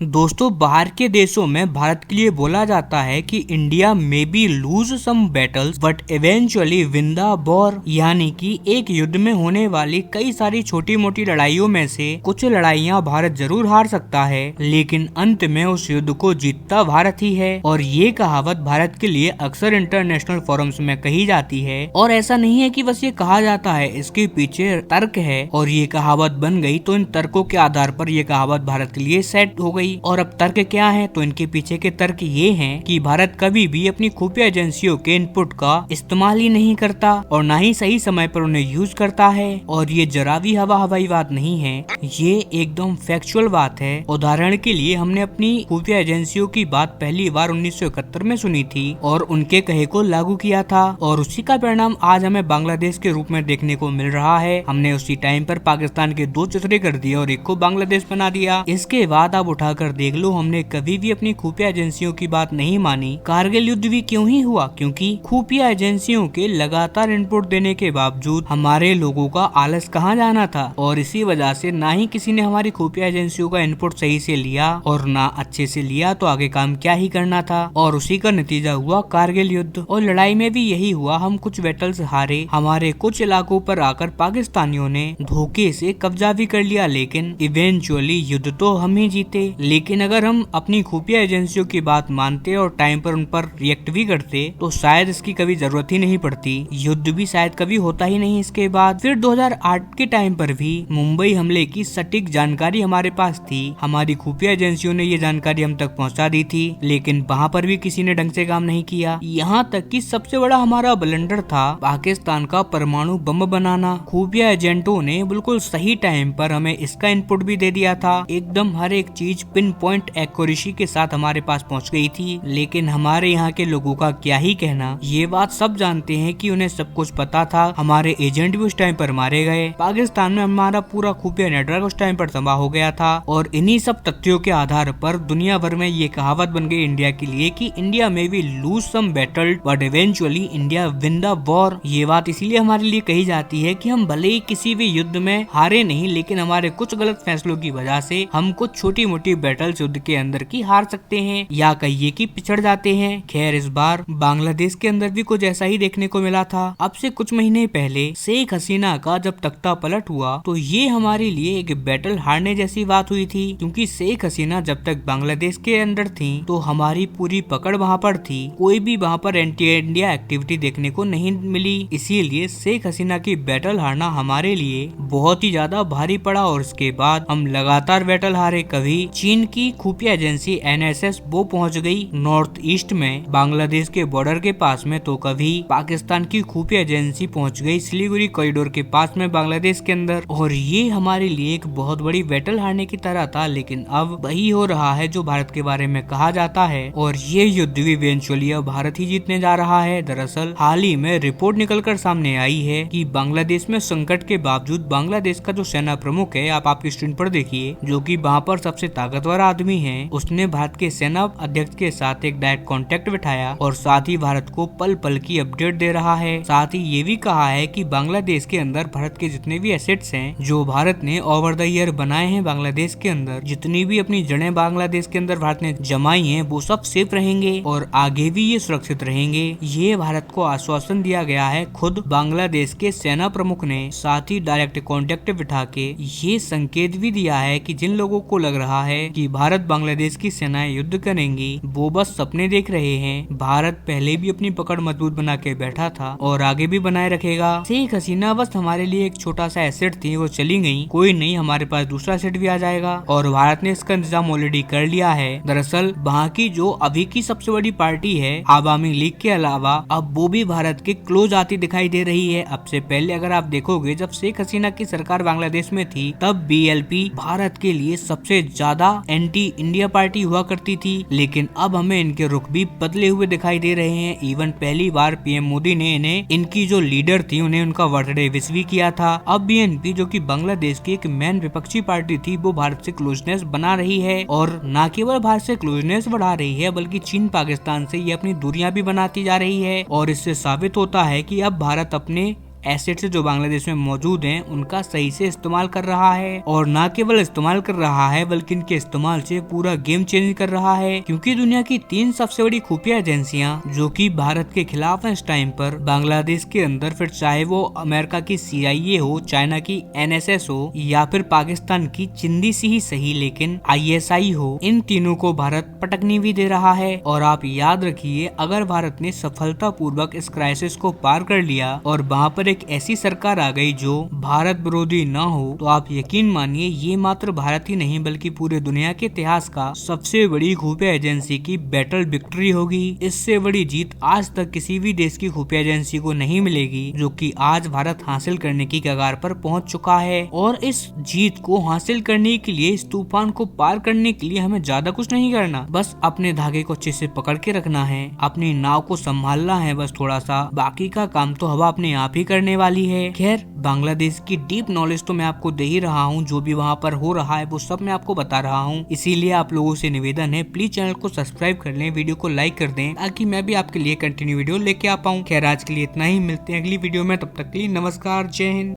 दोस्तों, बाहर के देशों में भारत के लिए बोला जाता है कि India may be lose some battles but eventually win the war, यानी कि एक युद्ध में होने वाली कई सारी छोटी मोटी लड़ाइयों में से कुछ लड़ाइयां भारत जरूर हार सकता है, लेकिन अंत में उस युद्ध को जीतता भारत ही है। और ये कहावत भारत के लिए अक्सर इंटरनेशनल फोरम्स में कही जाती है। और ऐसा नहीं है कि बस ये कहा जाता है, इसके पीछे तर्क है और ये कहावत बन गई तो इन तर्कों के आधार पर ये कहावत भारत के लिए सेट हो गई। और अब तर्क क्या है, तो इनके पीछे के तर्क ये हैं कि भारत कभी भी अपनी खुफिया एजेंसियों के इनपुट का इस्तेमाल ही नहीं करता और ना ही सही समय पर उन्हें यूज करता है। और ये जरा भी हवाई बात नहीं है, ये एकदम फैक्चुअल बात है। उदाहरण के लिए हमने अपनी खुफिया एजेंसियों की बात पहली बार 1971 में सुनी थी और उनके कहे को लागू किया था, और उसी का परिणाम आज हमें बांग्लादेश के रूप में देखने को मिल रहा है। हमने उसी टाइम पर पाकिस्तान के 2 चचरे कर दिए और एक को बांग्लादेश बना दिया। इसके बाद आप उठाकर देख लो, हमने कभी भी अपनी खुफिया एजेंसियों की बात नहीं मानी। कारगिल युद्ध भी क्यों ही हुआ, क्योंकि खुफिया एजेंसियों के लगातार इनपुट देने के बावजूद हमारे लोगों का आलस कहाँ जाना था, और इसी वजह से ना ही किसी ने हमारी खुफिया एजेंसियों का इनपुट सही से लिया और ना अच्छे से लिया, तो आगे काम क्या ही करना था। और उसी का नतीजा हुआ कारगिल युद्ध। और लड़ाई में भी यही हुआ, हम कुछ बैटल्स हारे, हमारे कुछ इलाकों पर आकर पाकिस्तानियों ने धोखे से कब्जा भी कर लिया, लेकिन इवेंचुअली युद्ध तो हम ही जीते। लेकिन अगर हम अपनी खुफिया एजेंसियों की बात मानते और टाइम पर उन पर रिएक्ट भी करते तो शायद इसकी कभी जरूरत ही नहीं पड़ती, युद्ध भी शायद कभी होता ही नहीं। इसके बाद फिर 2008 के टाइम पर भी मुंबई हमले की सटीक जानकारी हमारे पास थी, हमारी खुफिया एजेंसियों ने ये जानकारी हम तक पहुंचा दी थी, लेकिन वहाँ पर भी किसी ने ढंग से काम नहीं किया। यहाँ तक कि सबसे बड़ा हमारा ब्लंडर था पाकिस्तान का परमाणु बम बनाना। खुफिया एजेंटों ने बिल्कुल सही टाइम पर हमें इसका इनपुट भी दे दिया था, एकदम हर एक चीज पिन पॉइंट एक्यूरेसी के साथ हमारे पास पहुंच गई थी। लेकिन हमारे यहाँ के लोगों का क्या ही कहना, ये बात सब जानते हैं कि उन्हें सब कुछ पता था। हमारे एजेंट भी उस टाइम पर मारे गए, पाकिस्तान में हमारा पूरा खुफिया नेटवर्क उस टाइम पर तबाह हो गया था। और इन्हीं सब तथ्यों के आधार पर दुनिया भर में ये कहावत बन गई इंडिया के लिए कि इंडिया में भी lose some battle but eventually India win the war. ये बात इसीलिए हमारे लिए कही जाती है कि हम भले ही किसी भी युद्ध में हारे नहीं, लेकिन हमारे कुछ गलत फैसलों की वजह से हम कुछ छोटी मोटी बैटल्स युद्ध के अंदर की हार सकते हैं, या कहिए कि पिछड़ जाते हैं। खैर, इस बार बांग्लादेश के अंदर भी कुछ ऐसा ही देखने को मिला था। अब से कुछ महीने पहले शेख हसीना का जब तख्ता पलट हुआ तो ये हमारे लिए एक बैटल हारने जैसी बात हुई थी, क्योंकि शेख हसीना जब तक बांग्लादेश के अंदर थी तो हमारी पूरी पकड़ वहाँ पर थी, कोई भी वहाँ पर एंटी इंडिया एक्टिविटी देखने को नहीं मिली। इसीलिए शेख हसीना की बैटल हारना हमारे लिए बहुत ही ज्यादा भारी पड़ा। और इसके बाद हम लगातार बैटल हारे, कभी चीन की खुफिया एजेंसी NSS वो पहुंच गई नॉर्थ ईस्ट में बांग्लादेश के बॉर्डर के पास में, तो कभी पाकिस्तान की खुफिया एजेंसी पहुंच गई सिलीगुड़ी कॉरिडोर के पास में बांग्लादेश के अंदर। और ये हमारे लिए एक बहुत बड़ी बैटल हारने की तरह था, लेकिन अब वही हो रहा है जो भारत के बारे में कहा जाता है, और ये युद्ध भी इवेंचुअली अब भारत ही जीतने जा रहा है। दरअसल हाल ही में रिपोर्ट निकलकर सामने आई है कि बांग्लादेश में संकट के बावजूद बांग्लादेश का जो सेना प्रमुख है, आप आपकी स्क्रीन पर देखिए, जो कि वहाँ पर सबसे ताकतवर आदमी है, उसने भारत के सेना अध्यक्ष के साथ एक डायरेक्ट कांटेक्ट बिठाया और साथ ही भारत को पल पल की अपडेट दे रहा है। साथ ही ये भी कहा है कि बांग्लादेश के अंदर भारत के जितने भी एसेट्स हैं जो भारत ने ओवर द ईयर बनाए हैं, बांग्लादेश के अंदर जितनी भी अपनी जड़ें बांग्लादेश के अंदर भारत ने जमाई हैं, वो सब सेफ रहेंगे और आगे भी ये सुरक्षित रहेंगे। ये भारत को आश्वासन दिया गया है खुद बांग्लादेश के सेना प्रमुख ने। साथ ही डायरेक्ट कांटेक्ट बिठा के ये संकेत भी दिया है कि जिन लोगों को लग रहा है कि भारत बांग्लादेश की सेनाएं युद्ध करेंगी, वो बस सपने देख रहे हैं। भारत पहले भी अपनी पकड़ मजबूत बना के बैठा था और आगे भी बनाए रखेगा। शेख हसीना बस हमारे लिए एक छोटा सा एसेट थी, वो चली गई, कोई नहीं, हमारे पास दूसरा एसेट भी आ जाएगा और भारत ने इसका इंतजाम ऑलरेडी कर लिया है। दरअसल वहाँ की जो अभी की सबसे बड़ी पार्टी है आवामी लीग के अलावा, अब वो भी भारत के क्लोज आती दिखाई दे रही है। अब से पहले अगर आप देखोगे, जब शेख हसीना की सरकार बांग्लादेश में थी, तब BLP भारत के लिए सबसे ज्यादा एंटी इंडिया पार्टी हुआ करती थी, लेकिन अब हमें इनके रुख भी बदले हुए दिखाई दे रहे हैं। इवन पहली बार PM मोदी ने इन्हें, इनकी जो लीडर थी, उन्हें उनका बर्थडे विश भी किया था। अब BNP जो कि बांग्लादेश की एक मेन विपक्षी पार्टी थी, वो भारत से क्लोजनेस बना रही है, और न केवल भारत से क्लोजनेस बढ़ा रही है बल्कि चीन पाकिस्तान से ये अपनी दूरियां भी बनाती जा रही है। और इससे साबित होता है कि अब भारत अपने एसेट्स जो बांग्लादेश में मौजूद हैं उनका सही से इस्तेमाल कर रहा है, और न केवल इस्तेमाल कर रहा है बल्कि इनके इस्तेमाल से पूरा गेम चेंज कर रहा है। क्योंकि दुनिया की 3 सबसे बड़ी खुफिया एजेंसियां जो कि भारत के खिलाफ है इस टाइम पर बांग्लादेश के अंदर, फिर चाहे वो अमेरिका की CIA हो, चाइना की NSS हो या फिर पाकिस्तान की चिंदी सी ही सही लेकिन ISI हो, इन तीनों को भारत पटकनी भी दे रहा है। और आप याद रखिए, अगर भारत ने सफलता पूर्वक इस क्राइसिस को पार कर लिया और वहाँ पर एक ऐसी सरकार आ गई जो भारत विरोधी न हो, तो आप यकीन मानिए ये मात्र भारत ही नहीं बल्कि पूरे दुनिया के इतिहास का सबसे बड़ी खुफिया एजेंसी की बैटल विक्ट्री होगी। इससे बड़ी जीत आज तक किसी भी देश की खुफिया एजेंसी को नहीं मिलेगी, जो कि आज भारत हासिल करने की कगार पर पहुंच चुका है। और इस जीत को हासिल करने के लिए, इस तूफान को पार करने के लिए हमें ज्यादा कुछ नहीं करना, बस अपने धागे को अच्छे से पकड़ के रखना है, अपनी नाव को संभालना है बस थोड़ा सा, बाकी का काम तो हवा अपने आप ही करने वाली है। खैर, बांग्लादेश की डीप नॉलेज तो मैं आपको दे ही रहा हूँ, जो भी वहाँ पर हो रहा है वो सब मैं आपको बता रहा हूँ। इसीलिए आप लोगों से निवेदन है, प्लीज चैनल को सब्सक्राइब कर लें, वीडियो को लाइक कर दें ताकि मैं भी आपके लिए कंटिन्यू वीडियो लेके आ पाऊँ। खैर, आज के लिए इतना ही, मिलते हैं अगली वीडियो में, तब तक के लिए नमस्कार, जय हिंद।